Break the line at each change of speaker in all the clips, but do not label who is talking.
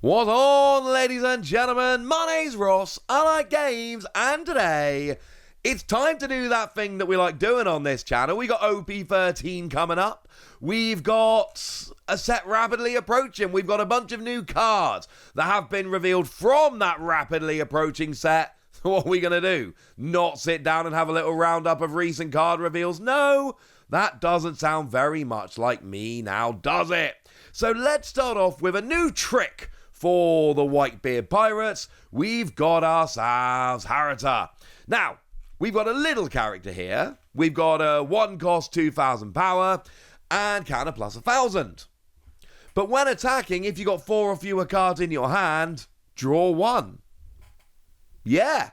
What's on, ladies and gentlemen? My name's Ross, I like games, and today, it's time to do that thing that we like doing on this channel. We got OP-13 coming up. We've got a set rapidly approaching. We've got a bunch of new cards that have been revealed from that rapidly approaching set. So what are we going to do? Not sit down and have a little roundup of recent card reveals? No, that doesn't sound very much like me now, does it? So let's start off with a new trick for the Whitebeard Pirates. We've got ourselves Hara. Now, we've got a little character here. We've got a 1 cost 2,000 power and counter plus 1,000. But when attacking, if you got 4 or fewer cards in your hand, draw 1. Yeah,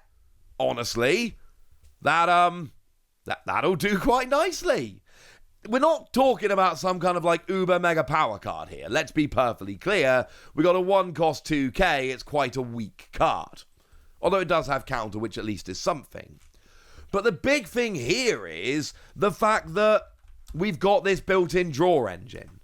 honestly, that'll do quite nicely. We're not talking about some kind of like uber mega power card here. Let's be perfectly clear. We got a 1 cost 2k. It's quite a weak card. Although it does have counter, which at least is something. But the big thing here is the fact that we've got this built-in draw engine.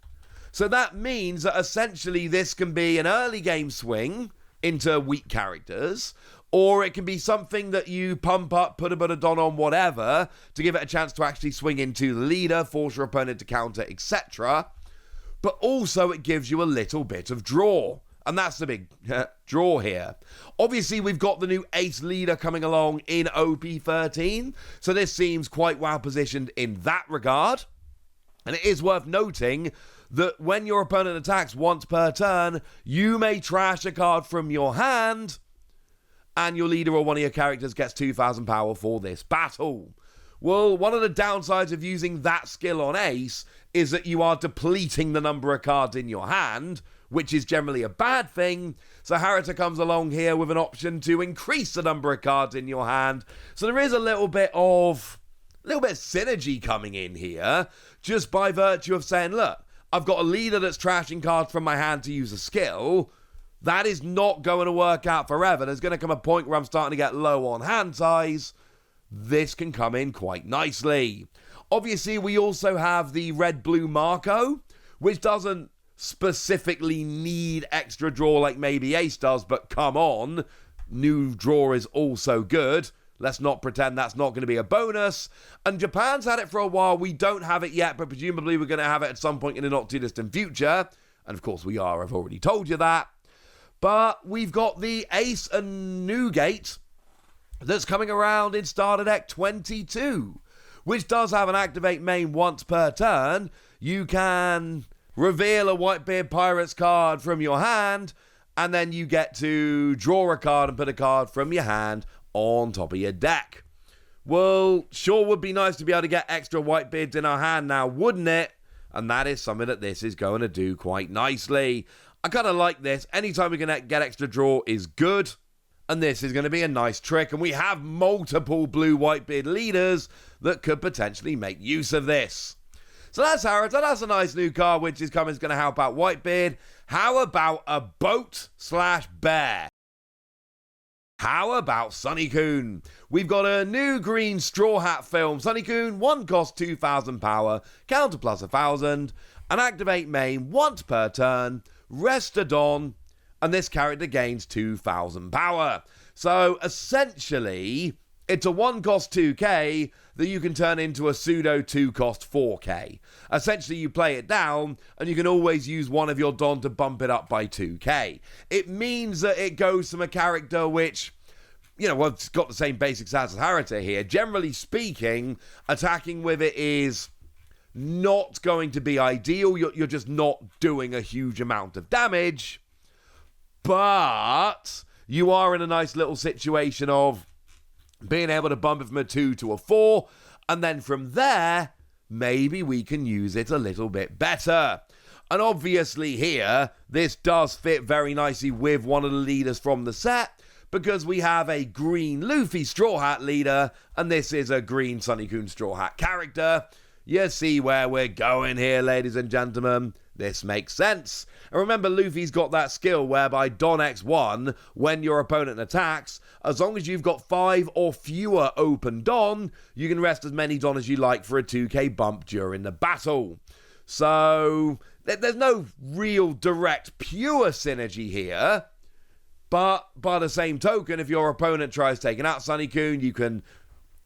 So that means that essentially this can be an early game swing into weak characters, or it can be something that you pump up, put a bit of don on, whatever, to give it a chance to actually swing into the leader, force your opponent to counter, etc. But also it gives you a little bit of draw. And that's the big draw here. Obviously, we've got the new ace leader coming along in OP-13. So this seems quite well positioned in that regard. And it is worth noting that when your opponent attacks once per turn, you may trash a card from your hand, and your leader or one of your characters gets 2,000 power for this battle. Well, one of the downsides of using that skill on ace is that you are depleting the number of cards in your hand, which is generally a bad thing. So Hara comes along here with an option to increase the number of cards in your hand. So there is a little bit of synergy coming in here, just by virtue of saying, look, I've got a leader that's trashing cards from my hand to use a skill. That is not going to work out forever. There's going to come a point where I'm starting to get low on hand size. This can come in quite nicely. Obviously, we also have the red-blue Marco, which doesn't specifically need extra draw like maybe Ace does, but come on, new draw is also good. Let's not pretend that's not going to be a bonus. And Japan's had it for a while. We don't have it yet, but presumably we're going to have it at some point in the not too distant future. And of course we are, I've already told you that. But we've got the Ace and Newgate that's coming around in Starter Deck 22, which does have an activate main once per turn. You can reveal a Whitebeard Pirates card from your hand, and then you get to draw a card and put a card from your hand on top of your deck. Well, sure would be nice to be able to get extra Whitebeards in our hand now, wouldn't it? And that is something that this is going to do quite nicely. I kind of like this. Anytime we can get extra draw is good. And this is going to be a nice trick. And we have multiple blue Whitebeard leaders that could potentially make use of this. So that's Hara. That's a nice new card which is going to help out Whitebeard. How about a boat/bear? How about Sunny-Kun? We've got a new green straw hat film. Sunny-Kun, 1 cost 2,000 power, counter plus 1,000, and activate main once per turn, rest a don, and this character gains 2,000 power. So essentially, it's a 1 cost 2k that you can turn into a pseudo 2 cost 4k. Essentially, you play it down, and you can always use one of your don to bump it up by 2k. It means that it goes from a character which, it's got the same basic stats as Hara here. Generally speaking, attacking with it is not going to be ideal. You're just not doing a huge amount of damage, but you are in a nice little situation of being able to bump it from a 2 to a 4, and then from there, maybe we can use it a little bit better. And obviously here, this does fit very nicely with one of the leaders from the set, because we have a green Luffy Straw Hat leader, and this is a green Sunny-Kun Straw Hat character. You see where we're going here, ladies and gentlemen. This makes sense. And remember, Luffy's got that skill whereby Don X1, when your opponent attacks, as long as you've got 5 or fewer open Don, you can rest as many Don as you like for a 2k bump during the battle. So There's no real direct pure synergy here, but by the same token, if your opponent tries taking out SunnyKun, you can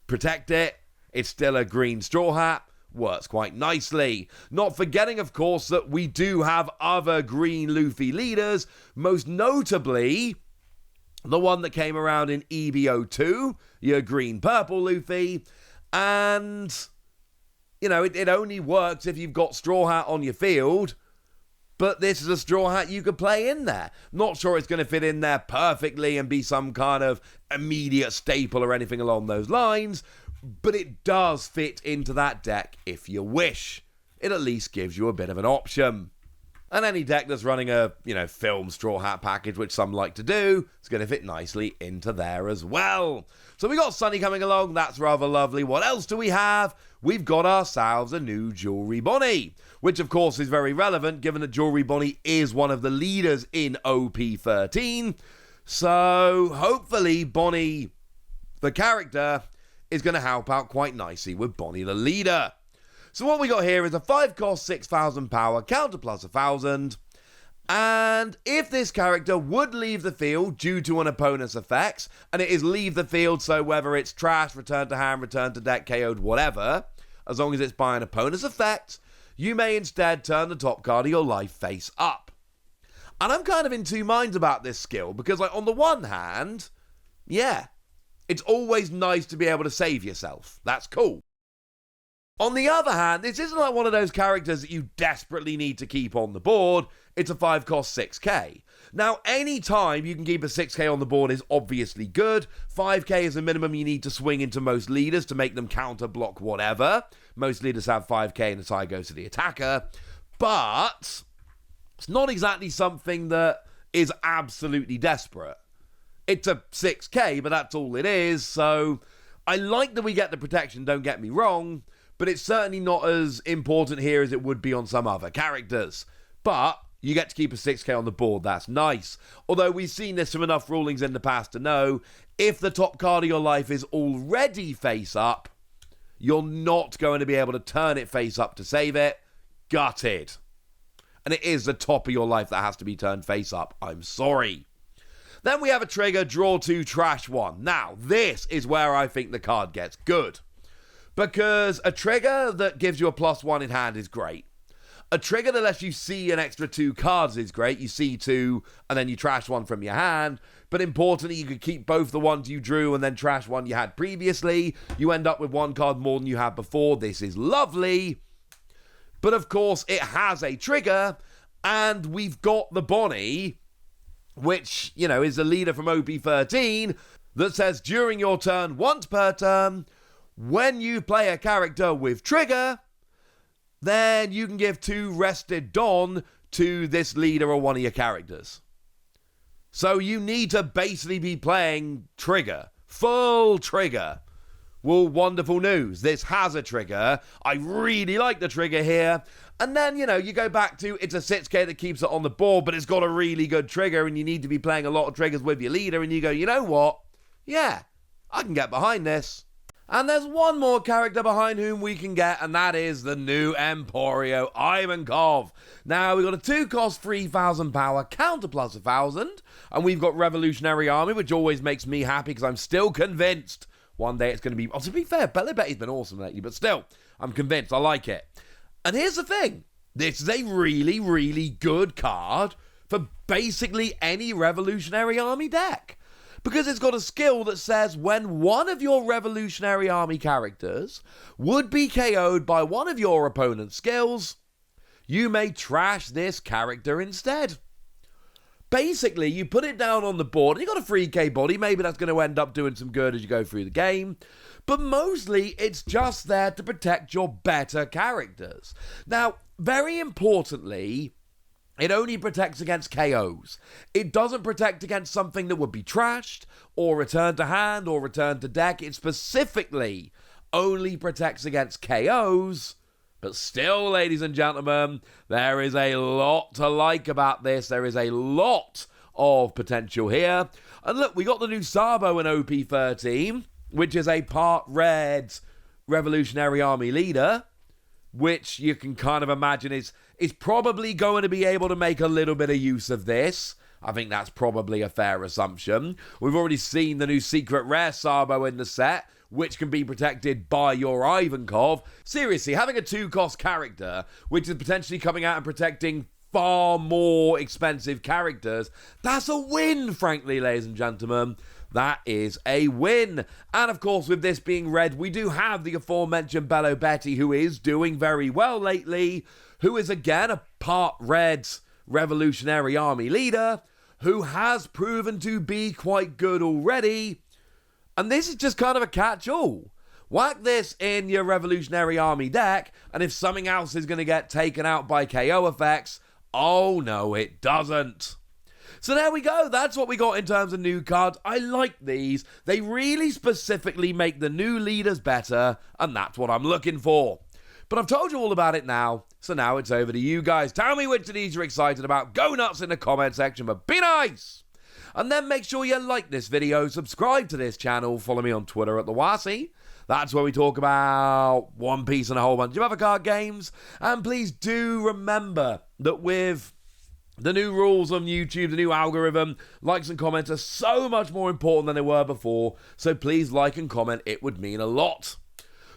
protect it. It's still a green Straw Hat. Works quite nicely. Not forgetting, of course, that we do have other green Luffy leaders, most notably the one that came around in EBO2, your green-purple Luffy, and, you know, it only works if you've got Straw Hat on your field, but this is a Straw Hat you could play in there. Not sure it's going to fit in there perfectly and be some kind of immediate staple or anything along those lines, but it does fit into that deck if you wish. It at least gives you a bit of an option. And any deck that's running a, film Straw Hat package, which some like to do, is going to fit nicely into there as well. So we got Sunny coming along. That's rather lovely. What else do we have? We've got ourselves a new Jewelry Bonnie, which of course is very relevant given that Jewelry Bonnie is one of the leaders in OP-13. So hopefully Bonnie, the character, is going to help out quite nicely with Bonnie the leader. So what we got here is a 5-cost 6,000 power, counter plus 1,000. And if this character would leave the field due to an opponent's effects, and it is leave the field, so whether it's trash, return to hand, return to deck, KO'd, whatever, as long as it's by an opponent's effect, you may instead turn the top card of your life face up. And I'm kind of in two minds about this skill, because on the one hand, yeah, it's always nice to be able to save yourself. That's cool. On the other hand, this isn't like one of those characters that you desperately need to keep on the board. It's a 5-cost 6k. Now, any time you can keep a 6k on the board is obviously good. 5k is the minimum you need to swing into most leaders to make them counter block whatever. Most leaders have 5k and the tie goes to the attacker. But it's not exactly something that is absolutely desperate. It's a 6k, but that's all it is. So I like that we get the protection, don't get me wrong, but it's certainly not as important here as it would be on some other characters. But you get to keep a 6k on the board, that's nice. Although we've seen this from enough rulings in the past to know, if the top card of your life is already face up, you're not going to be able to turn it face up to save it. Gutted. And it is the top of your life that has to be turned face up. I'm sorry. Then we have a trigger, draw 2, trash 1. Now, this is where I think the card gets good. Because a trigger that gives you a +1 in hand is great. A trigger that lets you see an extra 2 cards is great. You see 2 and then you trash 1 from your hand. But importantly, you could keep both the ones you drew and then trash 1 you had previously. You end up with 1 card more than you had before. This is lovely. But of course, it has a trigger. And we've got the Bonnie, which, is the leader from OP-13, that says during your turn, once per turn, when you play a character with trigger, then you can give 2 rested Don to this leader or one of your characters. So you need to basically be playing trigger. Full trigger. Well, wonderful news. This has a trigger. I really like the trigger here. And then, you go back to it's a 6k that keeps it on the board, but it's got a really good trigger and you need to be playing a lot of triggers with your leader. And you go, you know what? Yeah, I can get behind this. And there's one more character behind whom we can get, and that is the new Emporio Ivankov. Now, we've got a 2-cost 3,000 power, counter plus 1,000, and we've got Revolutionary Army, which always makes me happy because I'm still convinced one day it's going to be... Oh, to be fair, Belly Betty's been awesome lately, but still, I'm convinced. I like it. And here's the thing. This is a really, really good card for basically any Revolutionary Army deck. Because it's got a skill that says when one of your Revolutionary Army characters would be KO'd by one of your opponent's skills, you may trash this character instead. Basically, you put it down on the board, and you got a 3k body, maybe that's going to end up doing some good as you go through the game, but mostly it's just there to protect your better characters. Now, very importantly, it only protects against KOs. It doesn't protect against something that would be trashed, or returned to hand, or returned to deck. It specifically only protects against KOs. But still, ladies and gentlemen, there is a lot to like about this. There is a lot of potential here. And look, we got the new Sabo in OP-13, which is a part red Revolutionary Army leader, which you can kind of imagine is is probably going to be able to make a little bit of use of this. I think that's probably a fair assumption. We've already seen the new secret rare Sabo in the set, which can be protected by your Ivankov. Seriously, having a 2-cost character, which is potentially coming out and protecting far more expensive characters, that's a win, frankly, ladies and gentlemen. That is a win. And of course, with this being red, we do have the aforementioned Bello Betty, who is doing very well lately, who is again a part red Revolutionary Army leader, who has proven to be quite good already. And this is just kind of a catch-all. Whack this in your Revolutionary Army deck, and if something else is going to get taken out by KO effects, oh no, it doesn't. So there we go. That's what we got in terms of new cards. I like these. They really specifically make the new leaders better, and that's what I'm looking for. But I've told you all about it now, so now it's over to you guys. Tell me which of these you're excited about. Go nuts in the comment section, but be nice! And then make sure you like this video, subscribe to this channel, follow me on Twitter at TheWasi. That's where we talk about One Piece and a whole bunch of other card games. And please do remember that with the new rules on YouTube, the new algorithm, likes and comments are so much more important than they were before. So please like and comment, it would mean a lot.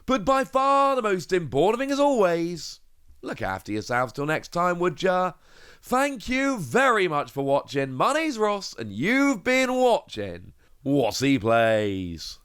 But by far the most important thing as always, look after yourselves till next time, would ya? Thank you very much for watching. My name's Ross, and you've been watching Wasi Plays.